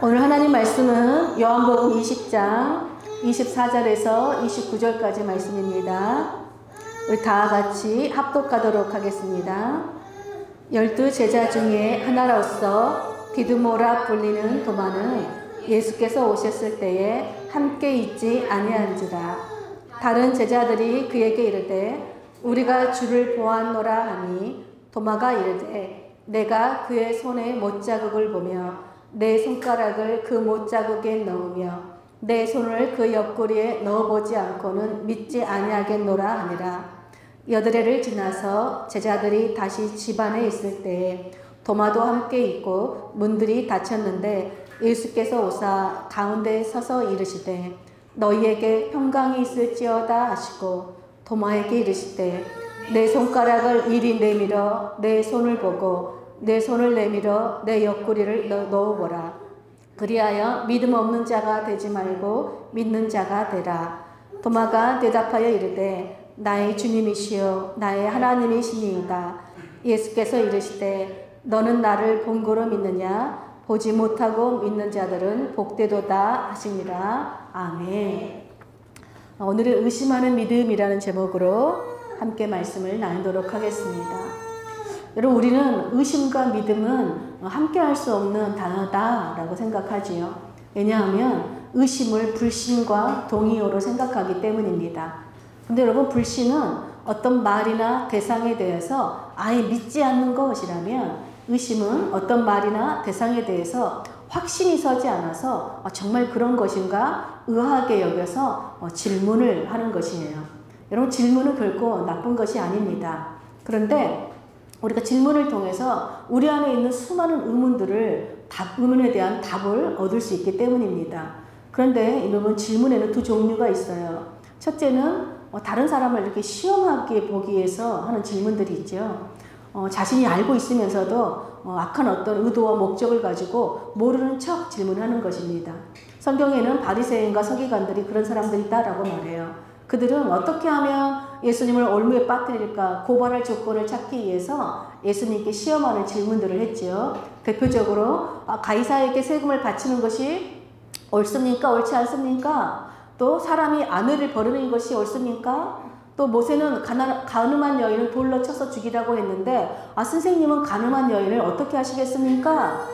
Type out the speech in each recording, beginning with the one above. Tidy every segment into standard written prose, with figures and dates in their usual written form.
오늘 하나님 말씀은 요한복음 20장 24절에서 29절까지 말씀입니다. 우리 다 같이 합독하도록 하겠습니다. 12 제자 중에 하나로서 디두모라 불리는 도마는 예수께서 오셨을 때에 함께 있지 아니한지라. 다른 제자들이 그에게 이르되 우리가 주를 보았노라 하니 도마가 이르되 내가 그의 손에 못자국을 보며 내 손가락을 그 못자국에 넣으며 내 손을 그 옆구리에 넣어보지 않고는 믿지 아니하겠노라 하니라. 여드레를 지나서 제자들이 다시 집 안에 있을 때에 도마도 함께 있고 문들이 닫혔는데 예수께서 오사 가운데 서서 이르시되 너희에게 평강이 있을지어다 하시고 도마에게 이르시되 내 손가락을 이리 내밀어 내 손을 보고 내 손을 내밀어 내 옆구리를 넣어보라. 그리하여 믿음 없는 자가 되지 말고 믿는 자가 되라. 도마가 대답하여 이르되 나의 주님이시여 나의 하나님이시니이다. 예수께서 이르시되 너는 나를 본고로 믿느냐? 보지 못하고 믿는 자들은 복되도다 하시니라. 아멘. 오늘은 의심하는 믿음이라는 제목으로 함께 말씀을 나누도록 하겠습니다. 여러분, 우리는 의심과 믿음은 함께 할 수 없는 단어다라고 생각하지요. 왜냐하면 의심을 불신과 동의어로 생각하기 때문입니다. 근데 여러분, 불신은 어떤 말이나 대상에 대해서 아예 믿지 않는 것이라면 의심은 어떤 말이나 대상에 대해서 확신이 서지 않아서 정말 그런 것인가 의아하게 여겨서 질문을 하는 것이에요. 여러분, 질문은 결코 나쁜 것이 아닙니다. 그런데 우리가 질문을 통해서 우리 안에 있는 수많은 의문에 대한 답을 얻을 수 있기 때문입니다. 그런데 여러분, 질문에는 두 종류가 있어요. 첫째는 다른 사람을 이렇게 시험하게 보기 위해서 하는 질문들이 있죠. 자신이 알고 있으면서도 악한 어떤 의도와 목적을 가지고 모르는 척 질문하는 것입니다. 성경에는 바리새인과 서기관들이 그런 사람들이다라고 말해요. 그들은 어떻게 하면 예수님을 올무에 빠뜨릴까 고발할 조건을 찾기 위해서 예수님께 시험하는 질문들을 했지요. 대표적으로 가이사에게 세금을 바치는 것이 옳습니까? 옳지 않습니까? 또 사람이 아내를 버리는 것이 옳습니까? 또 모세는 가늠한 여인을 돌로 쳐서 죽이라고 했는데 선생님은 가늠한 여인을 어떻게 하시겠습니까?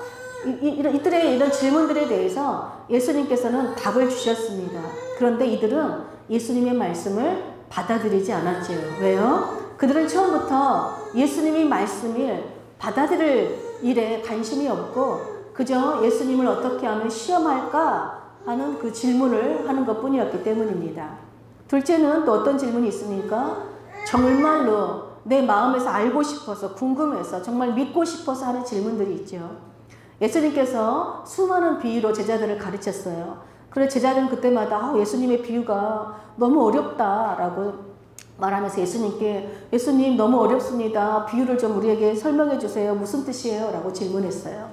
이들의 이런 질문들에 대해서 예수님께서는 답을 주셨습니다. 그런데 이들은 예수님의 말씀을 받아들이지 않았죠. 왜요? 그들은 처음부터 예수님의 말씀을 받아들일 일에 관심이 없고 그저 예수님을 어떻게 하면 시험할까 하는 그 질문을 하는 것뿐이었기 때문입니다. 둘째는 또 어떤 질문이 있습니까? 정말로 내 마음에서 알고 싶어서 궁금해서 정말 믿고 싶어서 하는 질문들이 있죠. 예수님께서 수많은 비유로 제자들을 가르쳤어요. 그래서 제자들은 그때마다 예수님의 비유가 너무 어렵다라고 말하면서 예수님 너무 어렵습니다. 비유를 좀 우리에게 설명해 주세요. 무슨 뜻이에요? 라고 질문했어요.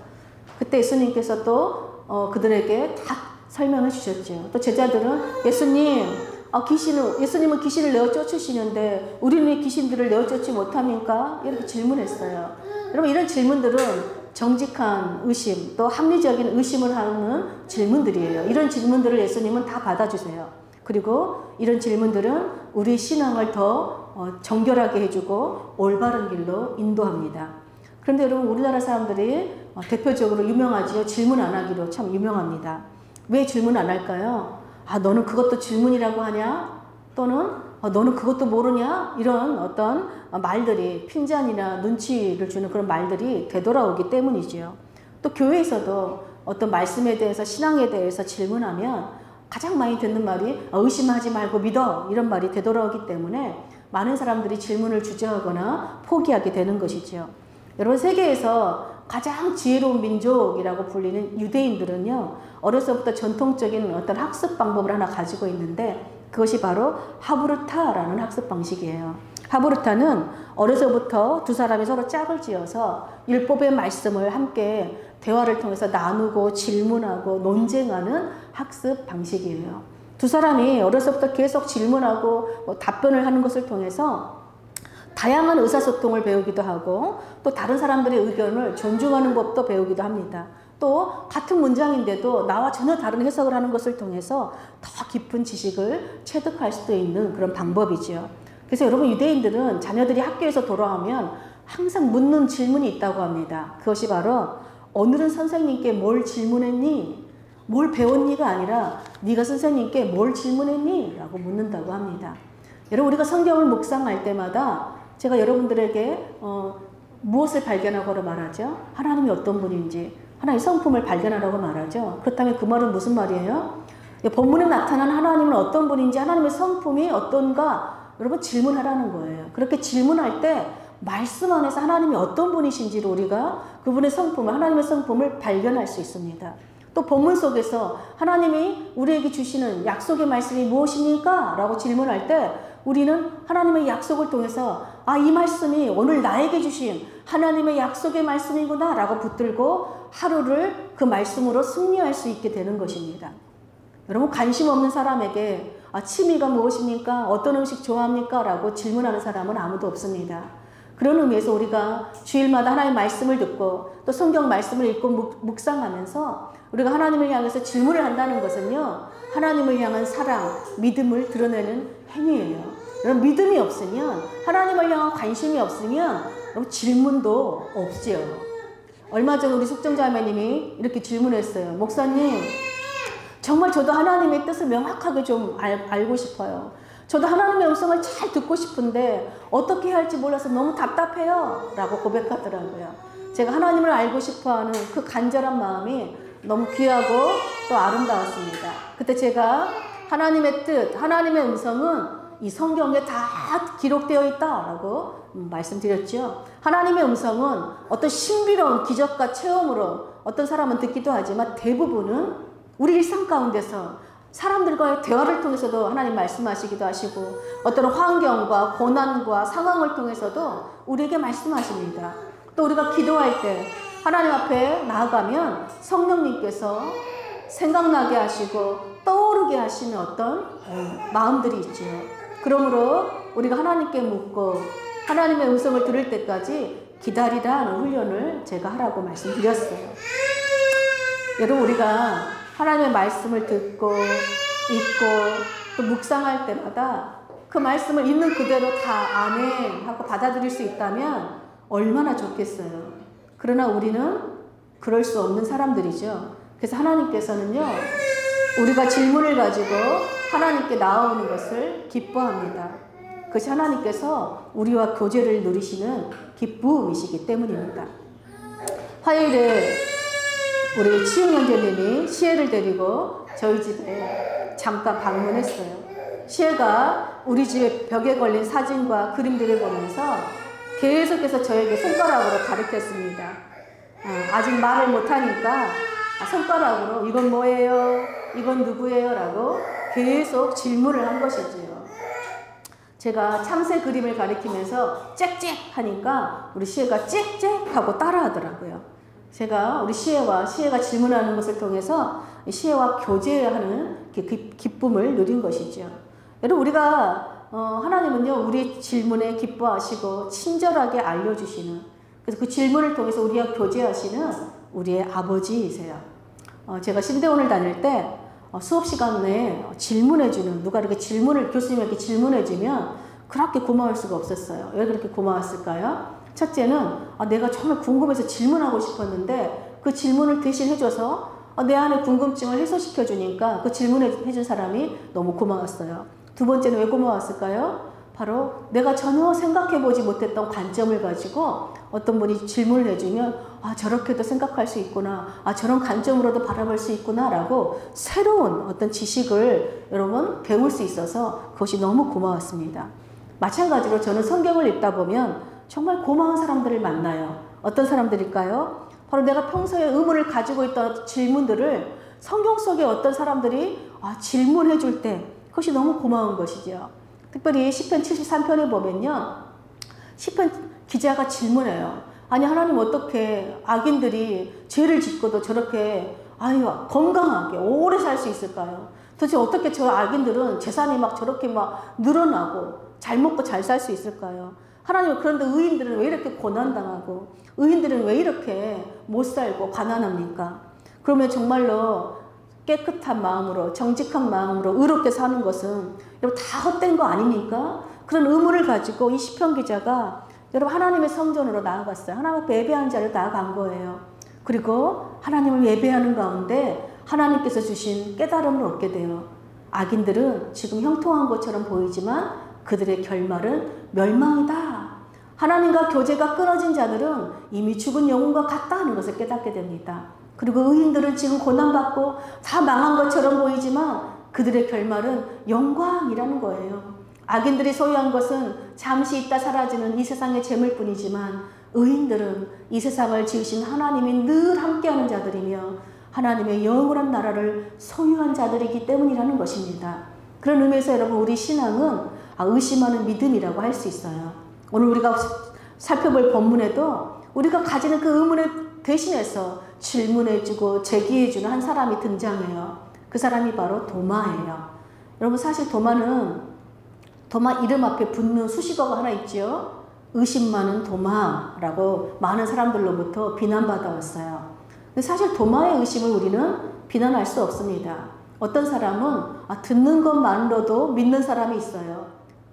그때 예수님께서 또 그들에게 다 설명해 주셨죠. 또 제자들은 예수님은 귀신을 내어 쫓으시는데 우리는 왜 귀신들을 내어 쫓지 못합니까? 이렇게 질문했어요. 여러분, 이런 질문들은 정직한 의심, 또 합리적인 의심을 하는 질문들이에요. 이런 질문들을 예수님은 다 받아주세요. 그리고 이런 질문들은 우리 신앙을 더 정결하게 해주고 올바른 길로 인도합니다. 그런데 여러분, 우리나라 사람들이 대표적으로 유명하지요. 질문 안 하기로 참 유명합니다. 왜 질문 안 할까요? 너는 그것도 질문이라고 하냐? 또는 너는 그것도 모르냐? 이런 어떤 말들이, 핀잔이나 눈치를 주는 그런 말들이 되돌아오기 때문이죠. 또 교회에서도 어떤 말씀에 대해서, 신앙에 대해서 질문하면 가장 많이 듣는 말이 의심하지 말고 믿어, 이런 말이 되돌아오기 때문에 많은 사람들이 질문을 주저하거나 포기하게 되는 것이죠. 여러분, 세계에서 가장 지혜로운 민족이라고 불리는 유대인들은요, 어려서부터 전통적인 어떤 학습 방법을 하나 가지고 있는데 그것이 바로 하브르타라는 학습 방식이에요. 하브르타는 어려서부터 두 사람이 서로 짝을 지어서 율법의 말씀을 함께 대화를 통해서 나누고 질문하고 논쟁하는 학습 방식이에요. 두 사람이 어려서부터 계속 질문하고 답변을 하는 것을 통해서 다양한 의사소통을 배우기도 하고 또 다른 사람들의 의견을 존중하는 법도 배우기도 합니다. 또 같은 문장인데도 나와 전혀 다른 해석을 하는 것을 통해서 더 깊은 지식을 체득할 수도 있는 그런 방법이지요. 그래서 여러분, 유대인들은 자녀들이 학교에서 돌아오면 항상 묻는 질문이 있다고 합니다. 그것이 바로 오늘은 선생님께 뭘 질문했니? 뭘 배웠니가 아니라 네가 선생님께 뭘 질문했니? 라고 묻는다고 합니다. 여러분, 우리가 성경을 묵상할 때마다 제가 여러분들에게 무엇을 발견하고 말하죠? 하나님이 어떤 분인지, 하나님의 성품을 발견하라고 말하죠. 그렇다면 그 말은 무슨 말이에요? 본문에 나타난 하나님은 어떤 분인지, 하나님의 성품이 어떤가 여러분 질문하라는 거예요. 그렇게 질문할 때 말씀 안에서 하나님이 어떤 분이신지를 우리가 그분의 성품을, 하나님의 성품을 발견할 수 있습니다. 또 본문 속에서 하나님이 우리에게 주시는 약속의 말씀이 무엇입니까? 라고 질문할 때 우리는 하나님의 약속을 통해서 이 말씀이 오늘 나에게 주신 하나님의 약속의 말씀이구나 라고 붙들고 하루를 그 말씀으로 승리할 수 있게 되는 것입니다. 여러분, 관심 없는 사람에게 취미가 무엇입니까? 어떤 음식 좋아합니까? 라고 질문하는 사람은 아무도 없습니다. 그런 의미에서 우리가 주일마다 하나님의 말씀을 듣고 또 성경 말씀을 읽고 묵상하면서 우리가 하나님을 향해서 질문을 한다는 것은요, 하나님을 향한 사랑, 믿음을 드러내는 행위예요. 여러분, 믿음이 없으면, 하나님을 향한 관심이 없으면 질문도 없지요. 얼마 전에 우리 숙정자매님이 이렇게 질문했어요. 목사님, 정말 저도 하나님의 뜻을 명확하게 좀 알고 싶어요. 저도 하나님의 음성을 잘 듣고 싶은데 어떻게 해야 할지 몰라서 너무 답답해요. 라고 고백하더라고요. 제가 하나님을 알고 싶어하는 그 간절한 마음이 너무 귀하고 또 아름다웠습니다. 그때 제가 하나님의 뜻, 하나님의 음성은 이 성경에 다 기록되어 있다라고 말씀드렸죠. 하나님의 음성은 어떤 신비로운 기적과 체험으로 어떤 사람은 듣기도 하지만 대부분은 우리 일상 가운데서 사람들과의 대화를 통해서도 하나님 말씀하시기도 하시고 어떤 환경과 고난과 상황을 통해서도 우리에게 말씀하십니다. 또 우리가 기도할 때 하나님 앞에 나아가면 성령님께서 생각나게 하시고 떠오르게 하시는 어떤 마음들이 있죠. 그러므로 우리가 하나님께 묻고 하나님의 음성을 들을 때까지 기다리라 하는 훈련을 제가 하라고 말씀드렸어요. 여러분, 우리가 하나님의 말씀을 듣고 읽고 또 묵상할 때마다 그 말씀을 있는 그대로 다 아멘 하고 받아들일 수 있다면 얼마나 좋겠어요. 그러나 우리는 그럴 수 없는 사람들이죠. 그래서 하나님께서는요, 우리가 질문을 가지고 하나님께 나아오는 것을 기뻐합니다. 그것이 하나님께서 우리와 교제를 누리시는 기쁨이시기 때문입니다. 화요일에 우리 치흥현재님이 시애를 데리고 저희 집에 잠깐 방문했어요. 시애가 우리 집에 벽에 걸린 사진과 그림들을 보면서 계속해서 저에게 손가락으로 가르쳤습니다. 아직 말을 못하니까 손가락으로 이건 뭐예요? 이건 누구예요? 라고 계속 질문을 한 것이지요. 제가 참새 그림을 가리키면서 짹짹 하니까 우리 시애가 짹짹 하고 따라 하더라고요. 제가 우리 시애가 질문하는 것을 통해서 시애와 교제하는 기쁨을 누린 것이죠. 여러분, 우리가 하나님은요, 우리 질문에 기뻐하시고 친절하게 알려주시는, 그래서 그 질문을 통해서 우리와 교제하시는 우리의 아버지이세요. 제가 신대원을 다닐 때 수업 시간에 질문해주는, 누가 이렇게 교수님에게 질문해주면 그렇게 고마울 수가 없었어요. 왜 그렇게 고마웠을까요? 첫째는 내가 정말 궁금해서 질문하고 싶었는데 그 질문을 대신 해줘서 내 안에 궁금증을 해소시켜 주니까 그 질문해준 사람이 너무 고마웠어요. 두 번째는 왜 고마웠을까요? 바로 내가 전혀 생각해보지 못했던 관점을 가지고 어떤 분이 질문을 해주면 저렇게도 생각할 수 있구나, 저런 관점으로도 바라볼 수 있구나 라고 새로운 어떤 지식을 여러분 배울 수 있어서 그것이 너무 고마웠습니다. 마찬가지로 저는 성경을 읽다 보면 정말 고마운 사람들을 만나요. 어떤 사람들일까요? 바로 내가 평소에 의문을 가지고 있던 질문들을 성경 속에 어떤 사람들이 질문해 줄 때 그것이 너무 고마운 것이죠. 특별히 시편 73편에 보면요, 시편 기자가 질문해요. 아니, 하나님 어떻게 악인들이 죄를 짓고도 저렇게 건강하게 오래 살 수 있을까요? 도대체 어떻게 저 악인들은 재산이 막 저렇게 막 늘어나고 잘 먹고 잘 살 수 있을까요? 하나님, 그런데 의인들은 왜 이렇게 고난당하고 의인들은 왜 이렇게 못 살고 가난합니까? 그러면 정말로 깨끗한 마음으로 정직한 마음으로 의롭게 사는 것은 여러분 다 헛된 거 아닙니까? 그런 의무를 가지고 이 시편 기자가 여러분 하나님의 성전으로 나아갔어요. 하나님 앞에 예배하는 자를 나아간 거예요. 그리고 하나님을 예배하는 가운데 하나님께서 주신 깨달음을 얻게 돼요. 악인들은 지금 형통한 것처럼 보이지만 그들의 결말은 멸망이다. 하나님과 교제가 끊어진 자들은 이미 죽은 영혼과 같다 하는 것을 깨닫게 됩니다. 그리고 의인들은 지금 고난받고 다 망한 것처럼 보이지만 그들의 결말은 영광이라는 거예요. 악인들이 소유한 것은 잠시 있다 사라지는 이 세상의 재물뿐이지만 의인들은 이 세상을 지으신 하나님이 늘 함께하는 자들이며 하나님의 영원한 나라를 소유한 자들이기 때문이라는 것입니다. 그런 의미에서 여러분 우리 신앙은 의심하는 믿음이라고 할 수 있어요. 오늘 우리가 살펴볼 본문에도 우리가 가지는 그 의문을 대신해서 질문해주고 제기해주는 한 사람이 등장해요. 그 사람이 바로 도마예요. 여러분 사실 도마 이름 앞에 붙는 수식어가 하나 있죠. 의심 많은 도마라고 많은 사람들로부터 비난받아왔어요. 근데 사실 도마의 의심을 우리는 비난할 수 없습니다. 어떤 사람은 듣는 것만으로도 믿는 사람이 있어요.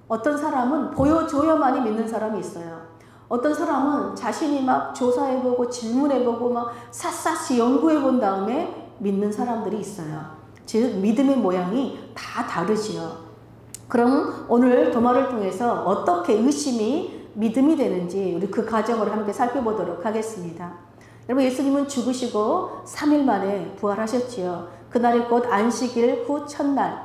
어떤 사람은 보여줘야만이 믿는 사람이 있어요. 어떤 사람은 자신이 막 조사해보고 질문해보고 막 샅샅이 연구해본 다음에 믿는 사람들이 있어요. 즉 믿음의 모양이 다 다르지요. 그럼 오늘 도마를 통해서 어떻게 의심이 믿음이 되는지 우리 그 과정을 함께 살펴보도록 하겠습니다. 여러분 예수님은 죽으시고 3일 만에 부활하셨지요. 그날이 곧 안식일 후 첫날,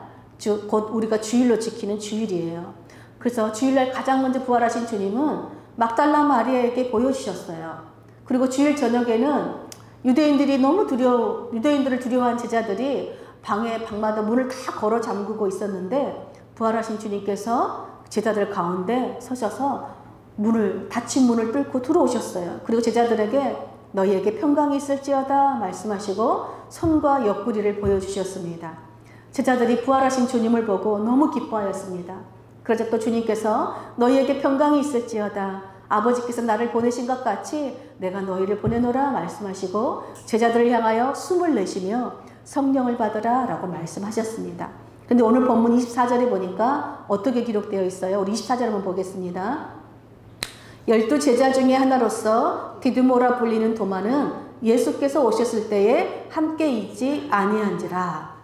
곧 우리가 주일로 지키는 주일이에요. 그래서 주일날 가장 먼저 부활하신 주님은 막달라 마리아에게 보여주셨어요. 그리고 주일 저녁에는 유대인들을 두려워한 제자들이 방마다 문을 다 걸어 잠그고 있었는데 부활하신 주님께서 제자들 가운데 서셔서 닫힌 문을 뚫고 들어오셨어요. 그리고 제자들에게 너희에게 평강이 있을지어다 말씀하시고 손과 옆구리를 보여주셨습니다. 제자들이 부활하신 주님을 보고 너무 기뻐하였습니다. 그러자 또 주님께서 너희에게 평강이 있을지어다 아버지께서 나를 보내신 것 같이 내가 너희를 보내노라 말씀하시고 제자들을 향하여 숨을 내쉬며 성령을 받으라 라고 말씀하셨습니다. 근데 오늘 본문 24절에 보니까 어떻게 기록되어 있어요? 우리 24절 한번 보겠습니다. 12제자 중에 하나로서 디두모라 불리는 도마는 예수께서 오셨을 때에 함께 있지 아니한지라.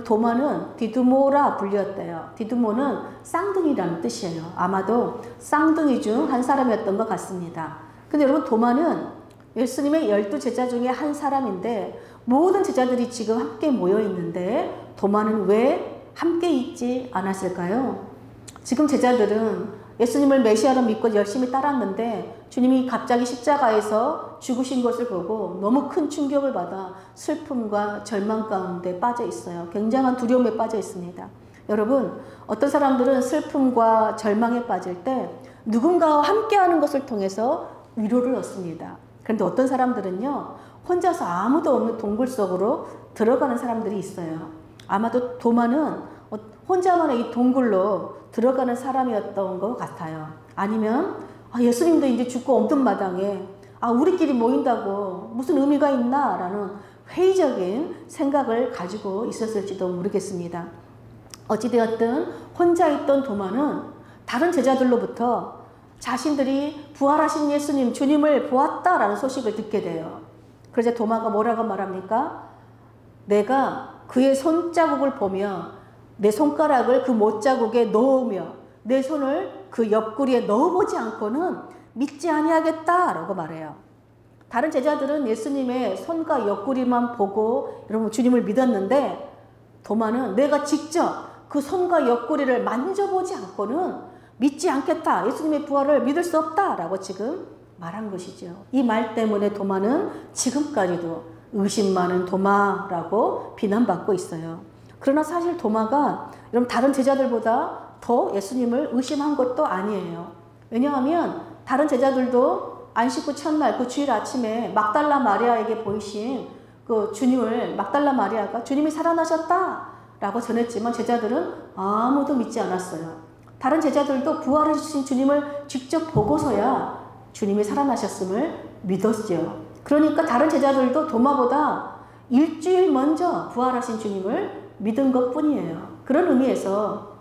도마는 디두모라 불렸대요. 디두모는 쌍둥이라는 뜻이에요. 아마도 쌍둥이 중 한 사람이었던 것 같습니다. 근데 여러분 도마는 예수님의 12제자 중에 한 사람인데 모든 제자들이 지금 함께 모여 있는데 도마는 왜 함께 있지 않았을까요? 지금 제자들은 예수님을 메시아로 믿고 열심히 따랐는데 주님이 갑자기 십자가에서 죽으신 것을 보고 너무 큰 충격을 받아 슬픔과 절망 가운데 빠져 있어요. 굉장한 두려움에 빠져 있습니다. 여러분 어떤 사람들은 슬픔과 절망에 빠질 때 누군가와 함께하는 것을 통해서 위로를 얻습니다. 그런데 어떤 사람들은요 혼자서 아무도 없는 동굴 속으로 들어가는 사람들이 있어요. 아마도 도마는 혼자만의 이 동굴로 들어가는 사람이었던 것 같아요. 아니면 예수님도 이제 죽고 없는 마당에 우리끼리 모인다고 무슨 의미가 있나 라는 회의적인 생각을 가지고 있었을지도 모르겠습니다. 어찌되었든 혼자 있던 도마는 다른 제자들로부터 자신들이 부활하신 예수님 주님을 보았다라는 소식을 듣게 돼요. 그러자 도마가 뭐라고 말합니까? 내가 그의 손자국을 보며 내 손가락을 그 못자국에 넣으며 내 손을 그 옆구리에 넣어보지 않고는 믿지 아니하겠다라고 말해요. 다른 제자들은 예수님의 손과 옆구리만 보고 여러분 주님을 믿었는데 도마는 내가 직접 그 손과 옆구리를 만져보지 않고는 믿지 않겠다. 예수님의 부활을 믿을 수 없다라고 지금 말한 것이죠. 이 말 때문에 도마는 지금까지도 의심 많은 도마라고 비난받고 있어요. 그러나 사실 도마가 여러분 다른 제자들보다 더 예수님을 의심한 것도 아니에요. 왜냐하면 다른 제자들도 안식구 첫날 그 주일 아침에 막달라 마리아에게 보이신 그 주님을 막달라 마리아가 주님이 살아나셨다라고 전했지만 제자들은 아무도 믿지 않았어요. 다른 제자들도 부활하신 주님을 직접 보고서야 주님이 살아나셨음을 믿었죠. 그러니까 다른 제자들도 도마보다 일주일 먼저 부활하신 주님을 믿은 것뿐이에요. 그런 의미에서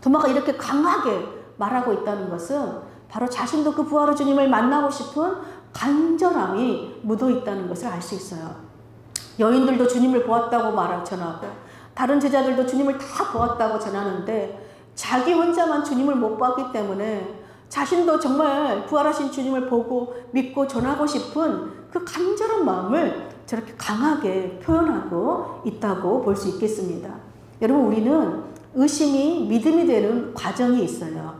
도마가 이렇게 강하게 말하고 있다는 것은 바로 자신도 그 부활의 주님을 만나고 싶은 간절함이 묻어 있다는 것을 알 수 있어요. 여인들도 주님을 보았다고 전하고 다른 제자들도 주님을 다 보았다고 전하는데 자기 혼자만 주님을 못 봤기 때문에 자신도 정말 부활하신 주님을 보고 믿고 전하고 싶은 그 간절한 마음을 저렇게 강하게 표현하고 있다고 볼 수 있겠습니다. 여러분, 우리는 의심이 믿음이 되는 과정이 있어요.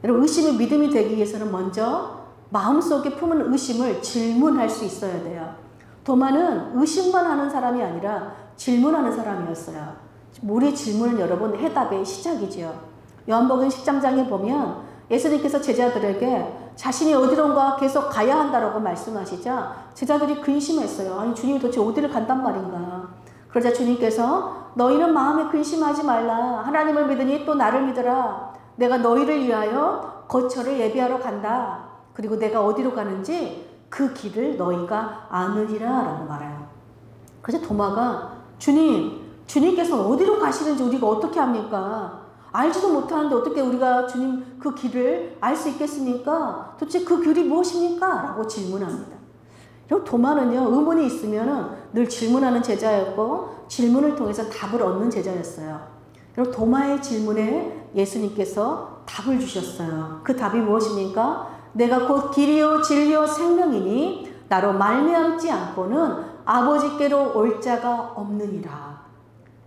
여러분, 의심이 믿음이 되기 위해서는 먼저 마음속에 품은 의심을 질문할 수 있어야 돼요. 도마는 의심만 하는 사람이 아니라 질문하는 사람이었어요. 우리의 질문은 여러분 해답의 시작이지요. 요한복음 10장에 보면 예수님께서 제자들에게 자신이 어디론가 계속 가야 한다라고 말씀하시자 제자들이 근심했어요. 아니, 주님이 도대체 어디를 간단 말인가. 그러자 주님께서 너희는 마음에 근심하지 말라. 하나님을 믿으니 또 나를 믿으라. 내가 너희를 위하여 거처를 예비하러 간다. 그리고 내가 어디로 가는지 그 길을 너희가 아느니라 라고 말해요. 그래서 도마가 주님께서 어디로 가시는지 우리가 어떻게 합니까? 알지도 못하는데 어떻게 우리가 주님 그 길을 알 수 있겠습니까? 도대체 그 길이 무엇입니까? 라고 질문합니다. 그리고 도마는요, 의문이 있으면 늘 질문하는 제자였고 질문을 통해서 답을 얻는 제자였어요. 그리고 도마의 질문에 예수님께서 답을 주셨어요. 그 답이 무엇입니까? 내가 곧 길이요 진리요 생명이니 나로 말미암지 않고는 아버지께로 올 자가 없느니라.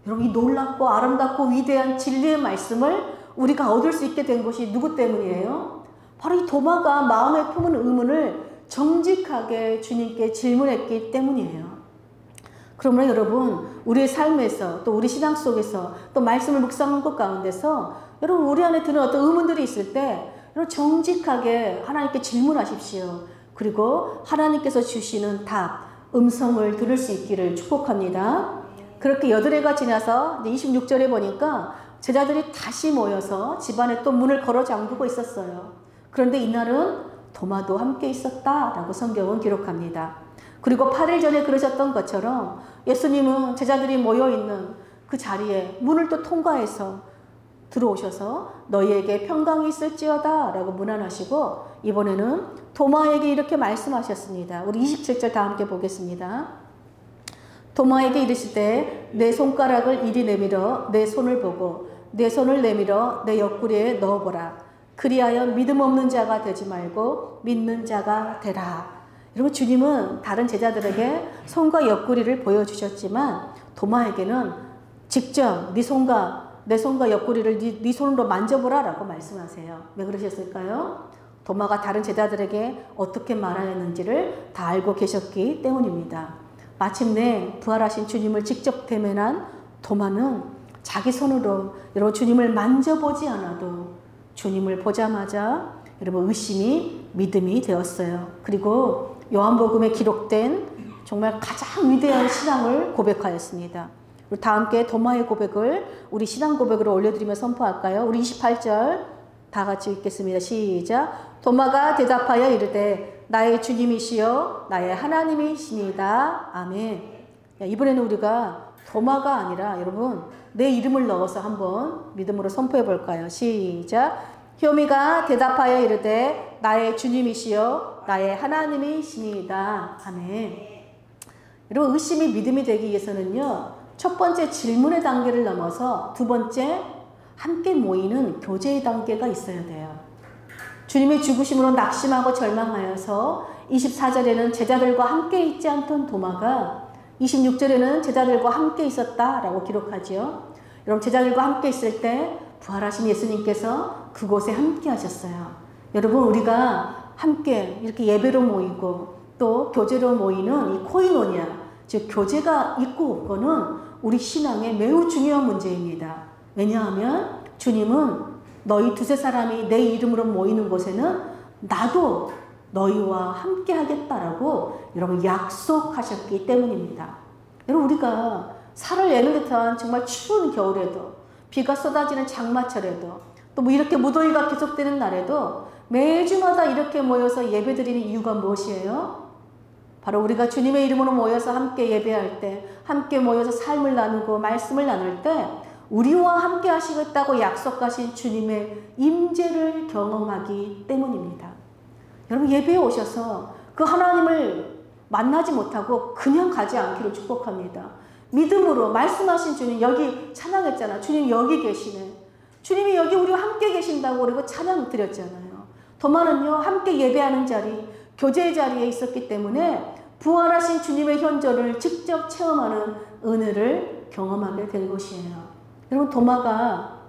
여러분, 이 놀랍고 아름답고 위대한 진리의 말씀을 우리가 얻을 수 있게 된 것이 누구 때문이에요? 바로 이 도마가 마음에 품은 의문을 정직하게 주님께 질문했기 때문이에요. 그러므로 여러분, 우리의 삶에서 또 우리 신앙 속에서 또 말씀을 묵상하는 것 가운데서 여러분 우리 안에 드는 어떤 의문들이 있을 때 여러분 정직하게 하나님께 질문하십시오. 그리고 하나님께서 주시는 답, 음성을 들을 수 있기를 축복합니다. 그렇게 8해가 지나서 26절에 보니까 제자들이 다시 모여서 집안에 또 문을 걸어 잠그고 있었어요. 그런데 이날은 도마도 함께 있었다라고 성경은 기록합니다. 그리고 8일 전에 그러셨던 것처럼 예수님은 제자들이 모여있는 그 자리에 문을 또 통과해서 들어오셔서 너희에게 평강이 있을지어다 라고 문안하시고 이번에는 도마에게 이렇게 말씀하셨습니다. 우리 27절 다 함께 보겠습니다. 도마에게 이르시되 내 손가락을 이리 내밀어 내 손을 보고 내 손을 내밀어 내 옆구리에 넣어보라. 그리하여 믿음 없는 자가 되지 말고 믿는 자가 되라. 여러분, 주님은 다른 제자들에게 손과 옆구리를 보여주셨지만 도마에게는 직접 내 손과 옆구리를 네 손으로 만져보라 라고 말씀하세요. 왜 그러셨을까요? 도마가 다른 제자들에게 어떻게 말하였는지를 다 알고 계셨기 때문입니다. 마침내 부활하신 주님을 직접 대면한 도마는 자기 손으로 여러분 주님을 만져보지 않아도 주님을 보자마자 여러분 의심이 믿음이 되었어요. 그리고 요한복음에 기록된 정말 가장 위대한 신앙을 고백하였습니다. 우리 다 함께 도마의 고백을 우리 신앙 고백으로 올려드리며 선포할까요? 우리 28절 다 같이 읽겠습니다. 시작. 도마가 대답하여 이르되 나의 주님이시여 나의 하나님이시니이다. 아멘. 이번에는 우리가 도마가 아니라 여러분 내 이름을 넣어서 한번 믿음으로 선포해 볼까요? 시작. 효미가 대답하여 이르되 나의 주님이시여 나의 하나님이시니이다. 아멘. 여러분, 의심이 믿음이 되기 위해서는요, 첫 번째 질문의 단계를 넘어서 두 번째 함께 모이는 교제의 단계가 있어야 돼요. 주님의 죽으심으로 낙심하고 절망하여서 24절에는 제자들과 함께 있지 않던 도마가 26절에는 제자들과 함께 있었다라고 기록하지요. 여러분, 제자들과 함께 있을 때 부활하신 예수님께서 그곳에 함께 하셨어요. 여러분, 우리가 함께 이렇게 예배로 모이고 또 교제로 모이는 이 코이노니아, 즉 교제가 있고 없고는 우리 신앙에 매우 중요한 문제입니다. 왜냐하면 주님은 너희 두세 사람이 내 이름으로 모이는 곳에는 나도 너희와 함께 하겠다라고 여러분 약속하셨기 때문입니다. 여러분, 우리가 살을 내는 듯한 정말 추운 겨울에도 비가 쏟아지는 장마철에도 또 뭐 이렇게 무더위가 계속되는 날에도 매주마다 이렇게 모여서 예배드리는 이유가 무엇이에요? 바로 우리가 주님의 이름으로 모여서 함께 예배할 때, 함께 모여서 삶을 나누고 말씀을 나눌 때 우리와 함께 하시겠다고 약속하신 주님의 임재를 경험하기 때문입니다. 여러분, 예배에 오셔서 그 하나님을 만나지 못하고 그냥 가지 않기를 축복합니다. 믿음으로 말씀하신 주님, 여기 찬양했잖아. 주님 여기 계시네. 주님이 여기 우리와 함께 계신다고 그리고 찬양 드렸잖아요. 도마는요, 함께 예배하는 자리, 교제의 자리에 있었기 때문에 부활하신 주님의 현존을 직접 체험하는 은혜를 경험하게 된 것이에요. 여러분, 도마가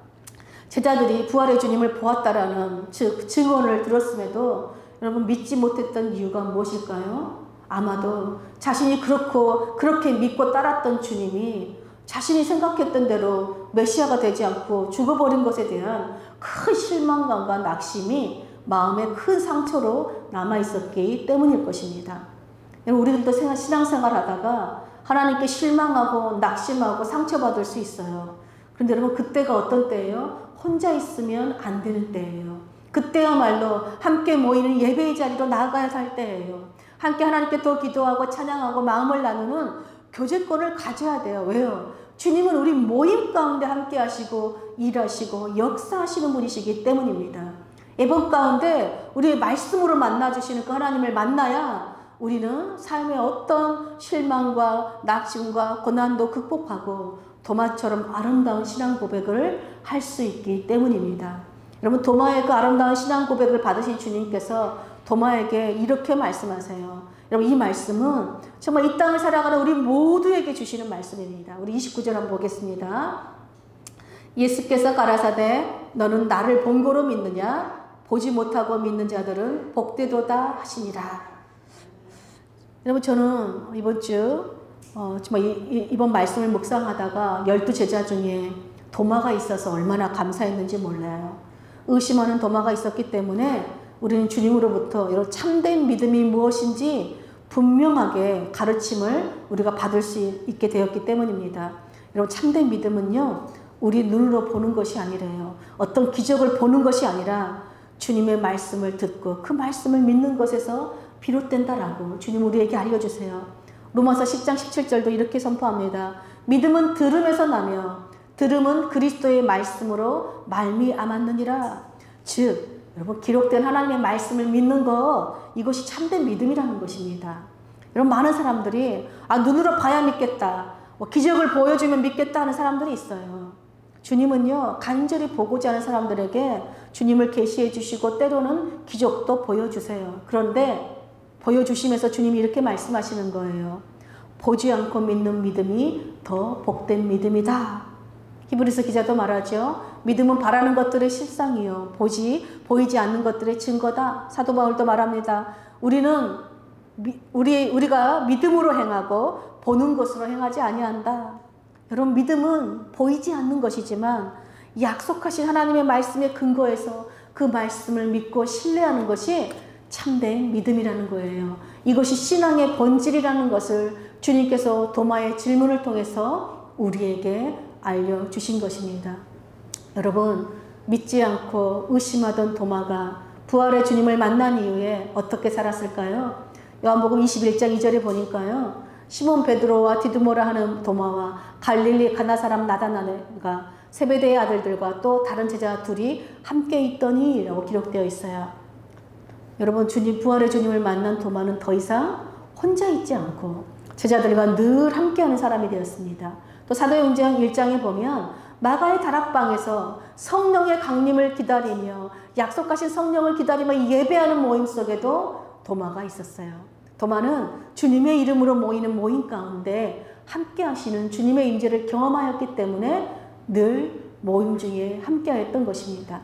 제자들이 부활의 주님을 보았다라는 증언을 들었음에도 여러분 믿지 못했던 이유가 무엇일까요? 아마도 자신이 그렇게 믿고 따랐던 주님이 자신이 생각했던 대로 메시아가 되지 않고 죽어버린 것에 대한 큰 실망감과 낙심이 마음에 큰 상처로 남아있었기 때문일 것입니다. 우리들도 신앙생활 하다가 하나님께 실망하고 낙심하고 상처받을 수 있어요. 그런데 여러분, 그때가 어떤 때예요? 혼자 있으면 안 되는 때예요. 그때야말로 함께 모이는 예배의 자리로 나아가야 할 때예요. 함께 하나님께 더 기도하고 찬양하고 마음을 나누는 교제권을 가져야 돼요. 왜요? 주님은 우리 모임 가운데 함께 하시고 일하시고 역사하시는 분이시기 때문입니다. 이번 가운데 우리의 말씀으로 만나주시는 그 하나님을 만나야 우리는 삶의 어떤 실망과 낙심과 고난도 극복하고 도마처럼 아름다운 신앙 고백을 할 수 있기 때문입니다. 여러분, 도마의 그 아름다운 신앙 고백을 받으신 주님께서 도마에게 이렇게 말씀하세요. 여러분, 이 말씀은 정말 이 땅을 살아가는 우리 모두에게 주시는 말씀입니다. 우리 29절 한번 보겠습니다. 예수께서 가라사대 너는 나를 본고로 믿느냐? 보지 못하고 믿는 자들은 복되도다 하시니라. 여러분, 저는 이번 주 정말 이번 말씀을 묵상하다가 12제자 중에 도마가 있어서 얼마나 감사했는지 몰라요. 의심하는 도마가 있었기 때문에 우리는 주님으로부터 이런 참된 믿음이 무엇인지 분명하게 가르침을 우리가 받을 수 있게 되었기 때문입니다. 여러분, 참된 믿음은요, 우리 눈으로 보는 것이 아니래요. 어떤 기적을 보는 것이 아니라 주님의 말씀을 듣고 그 말씀을 믿는 것에서 비롯된다라고 주님 우리에게 알려주세요. 로마서 10장 17절도 이렇게 선포합니다. 믿음은 들음에서 나며 들음은 그리스도의 말씀으로 말미암았느니라. 즉 여러분, 기록된 하나님의 말씀을 믿는 것, 이것이 참된 믿음이라는 것입니다. 여러분, 많은 사람들이 눈으로 봐야 믿겠다, 기적을 보여주면 믿겠다 하는 사람들이 있어요. 주님은요, 간절히 보고자 하는 사람들에게 주님을 계시해 주시고 때로는 기적도 보여주세요. 그런데 보여주시면서 주님이 이렇게 말씀하시는 거예요. 보지 않고 믿는 믿음이 더 복된 믿음이다. 히브리서 기자도 말하죠. 믿음은 바라는 것들의 실상이요, 보이지 않는 것들의 증거다. 사도 바울도 말합니다. 우리가 믿음으로 행하고 보는 것으로 행하지 아니한다. 여러분, 믿음은 보이지 않는 것이지만 약속하신 하나님의 말씀에 근거해서 그 말씀을 믿고 신뢰하는 것이 참된 믿음이라는 거예요. 이것이 신앙의 본질이라는 것을 주님께서 도마의 질문을 통해서 우리에게 알려주신 것입니다. 여러분, 믿지 않고 의심하던 도마가 부활의 주님을 만난 이후에 어떻게 살았을까요? 요한복음 21장 2절에 보니까요, 시몬 베드로와 디두모라 하는 도마와 갈릴리 가나 사람 나다나엘과 세베대의 아들들과 또 다른 제자 둘이 함께 있더니 라고 기록되어 있어요. 여러분, 부활의 주님을 만난 도마는 더 이상 혼자 있지 않고 제자들과 늘 함께하는 사람이 되었습니다. 또 사도행전 1장에 보면 마가의 다락방에서 성령의 강림을 기다리며 약속하신 성령을 기다리며 예배하는 모임 속에도 도마가 있었어요. 도마는 주님의 이름으로 모이는 모임 가운데 함께 하시는 주님의 임재를 경험하였기 때문에 늘 모임 중에 함께 하였던 것입니다.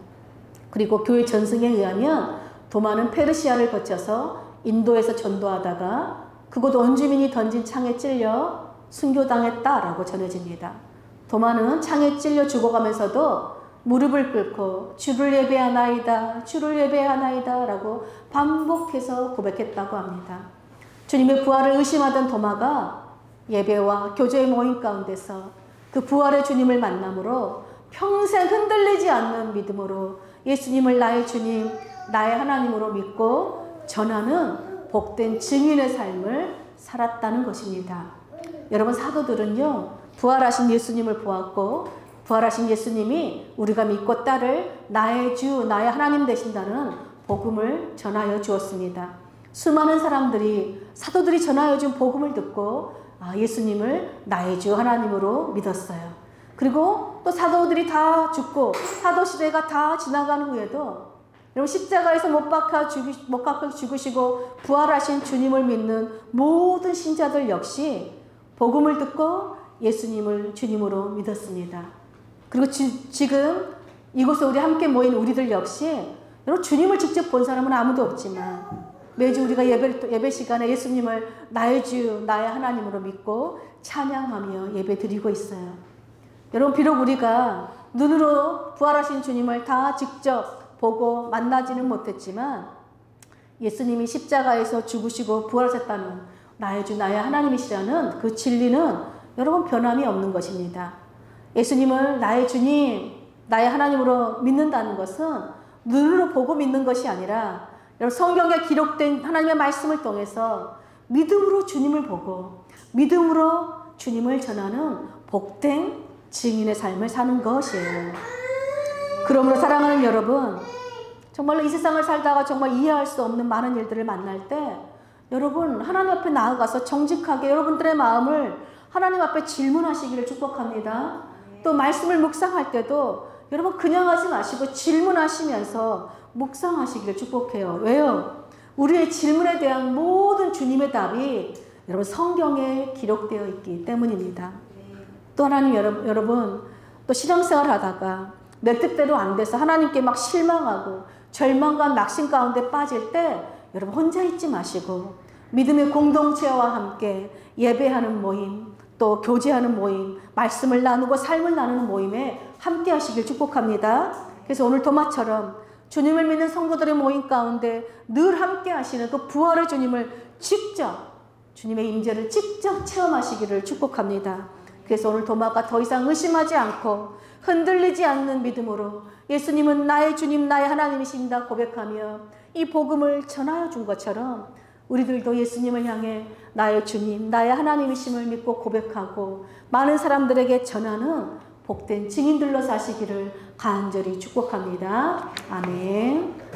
그리고 교회 전승에 의하면 도마는 페르시아를 거쳐서 인도에서 전도하다가 그곳 원주민이 던진 창에 찔려 순교당했다라고 전해집니다. 도마는 창에 찔려 죽어가면서도 무릎을 꿇고 주를 예배하나이다, 주를 예배하나이다 라고 반복해서 고백했다고 합니다. 주님의 부활을 의심하던 도마가 예배와 교제의 모임 가운데서 그 부활의 주님을 만남으로 평생 흔들리지 않는 믿음으로 예수님을 나의 주님, 나의 하나님으로 믿고 전하는 복된 증인의 삶을 살았다는 것입니다. 여러분, 사도들은요, 부활하신 예수님을 보았고 부활하신 예수님이 우리가 믿고 따를 나의 주, 나의 하나님 되신다는 복음을 전하여 주었습니다. 수많은 사람들이 사도들이 전하여 준 복음을 듣고 예수님을 나의 주 하나님으로 믿었어요. 그리고 또 사도들이 다 죽고 사도시대가 다 지나간 후에도 여러분, 십자가에서 못 박혀 죽으시고 부활하신 주님을 믿는 모든 신자들 역시 복음을 듣고 예수님을 주님으로 믿었습니다. 그리고 지금 이곳에 우리 함께 모인 우리들 역시 여러분, 주님을 직접 본 사람은 아무도 없지만 매주 우리가 예배 시간에 예수님을 나의 주, 나의 하나님으로 믿고 찬양하며 예배 드리고 있어요. 여러분, 비록 우리가 눈으로 부활하신 주님을 다 직접 보고 만나지는 못했지만 예수님이 십자가에서 죽으시고 부활하셨다는 나의 주, 나의 하나님이시라는 그 진리는 여러분, 변함이 없는 것입니다. 예수님을 나의 주님, 나의 하나님으로 믿는다는 것은 눈으로 보고 믿는 것이 아니라 여러분, 성경에 기록된 하나님의 말씀을 통해서 믿음으로 주님을 보고 믿음으로 주님을 전하는 복된 증인의 삶을 사는 것이에요. 그러므로 사랑하는 여러분, 정말로 이 세상을 살다가 정말 이해할 수 없는 많은 일들을 만날 때 여러분, 하나님 앞에 나아가서 정직하게 여러분들의 마음을 하나님 앞에 질문하시기를 축복합니다. 또 말씀을 묵상할 때도 여러분, 그냥 하지 마시고 질문하시면서 묵상하시기를 축복해요. 왜요? 우리의 질문에 대한 모든 주님의 답이 여러분, 성경에 기록되어 있기 때문입니다. 또 하나님, 여러분 또 신앙생활 하다가 내 뜻대로 안 돼서 하나님께 막 실망하고 절망과 낙심 가운데 빠질 때 여러분, 혼자 있지 마시고 믿음의 공동체와 함께 예배하는 모임, 또 교제하는 모임, 말씀을 나누고 삶을 나누는 모임에 함께 하시길 축복합니다. 그래서 오늘 도마처럼 주님을 믿는 성도들의 모임 가운데 늘 함께 하시는 그 부활의 주님을 직접, 주님의 임재를 직접 체험하시기를 축복합니다. 그래서 오늘 도마가 더 이상 의심하지 않고 흔들리지 않는 믿음으로 예수님은 나의 주님, 나의 하나님이십니다 고백하며 이 복음을 전하여 준 것처럼 우리들도 예수님을 향해 나의 주님, 나의 하나님이심을 믿고 고백하고 많은 사람들에게 전하는 복된 증인들로 사시기를 간절히 축복합니다. 아멘.